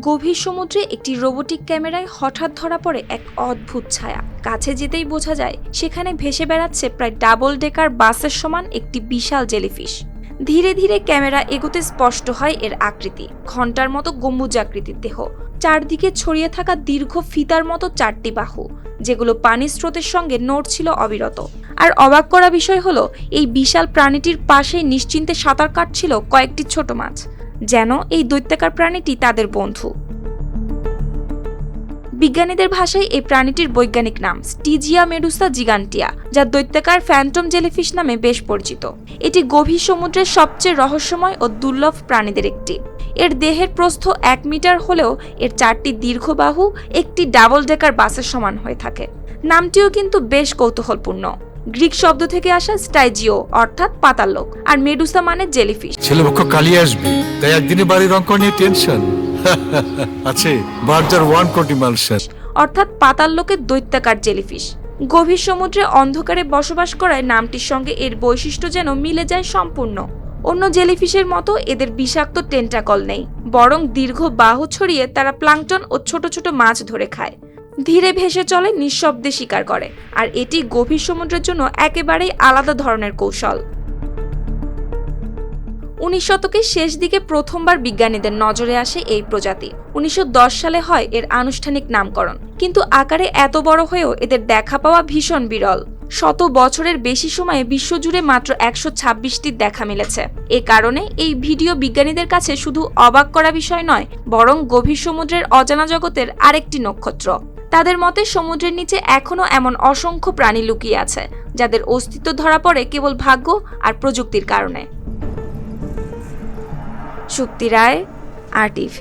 গভীর সমুদ্রে একটি রোবোটিক ক্যামেরায় হঠাৎ ধরা পড়ে এক অদ্ভুত ছায়া। কাছে যেতেই বোঝা যায় সেখানে ভেসে বেড়াচ্ছে প্রায় ডাবল ডেকার বাসের সমান একটি বিশাল জেলিফিশ। ধীরে ধীরে ক্যামেরা এগোতে স্পষ্ট হয় এর আকৃতি। ঘণ্টার মতো গম্বুজাকৃতির দেহ, চারদিকে ছড়িয়ে থাকা দীর্ঘ ফিতার মতো 4টি বাহু, যেগুলো পানির স্রোতের সঙ্গে নড়ছিল অবিরত। আর অবাক করা বিষয় হলো, এই বিশাল প্রাণীটির পাশেই নিশ্চিন্তে সাঁতার কাটছিল কয়েকটি ছোট মাছ, যেন এই দৈত্যাকার প্রাণীটি তাদের বন্ধু। বিজ্ঞানীদের ভাষায় এই প্রাণীটির বৈজ্ঞানিক নাম স্টিজিয়া মেডুসা জিগান্টিয়া, যা দৈত্যাকার ফ্যান্টম জেলিফিশ নামে বেশ পরিচিত। এটি গভীর সমুদ্রের সবচেয়ে রহস্যময় ও দুর্লভ প্রাণীদের একটি। এর দেহের প্রস্থ 1 মিটার হলেও এর 4টি দীর্ঘ বাহু একটি ডাবল ডেকার বাসের সমান হয়ে থাকে। নামটিও কিন্তু বেশ কৌতূহলপূর্ণ। গ্রিক শব্দ থেকে আসা স্টাইজিও অর্থাৎ পাতাল লোক, আর মেডুসা মানে জেলিফিশ। ছেলেপক্ষ কালি আসবে, তাই একদিনে বাড়ির অঙ্ক নিয়ে টেনশন আছে। বার্জার 1 কোটি মালসার অর্থাৎ পাতাল লোকের দৈত্যাকার জেলিফিশ। গভীর সমুদ্রে অন্ধকারে বসবাস করায় নামটির সঙ্গে এর বৈশিষ্ট্য যেন মিলে যায় সম্পূর্ণ। অন্য জেলিফিশের মতো এদের বিষাক্ত টেন্টাকল নেই, বরং দীর্ঘ বাহু ছড়িয়ে তারা প্লাঙ্কটন ও ছোট ছোট মাছ ধরে খায়। ধীরে ভেসে চলে, নিঃশব্দে শিকার করে, আর এটি গভীর সমুদ্রের জন্য একেবারেই আলাদা ধরনের কৌশল। 19 শতকের শেষ দিকে প্রথমবার বিজ্ঞানীদের নজরে আসে এই প্রজাতি। 1910 সালে হয় এর আনুষ্ঠানিক নামকরণ, কিন্তু আকারে এত বড় হয়েও এদের দেখা পাওয়া ভীষণ বিরল। 100 বছরের বেশি সময়ে বিশ্বজুড়ে মাত্র 126টির দেখা মিলেছে। এ কারণে এই ভিডিও বিজ্ঞানীদের কাছে শুধু অবাক করা বিষয় নয়, বরং গভীর সমুদ্রের অজানা জগতের আরেকটি নক্ষত্র। তাদের মতে সমুদ্রের নিচে এখনও এমন অসংখ্য প্রাণী লুকিয়ে আছে, যাদের অস্তিত্ব ধরা পড়ে কেবল ভাগ্য আর প্রযুক্তির কারণে। শুক্তি রায়, RTV।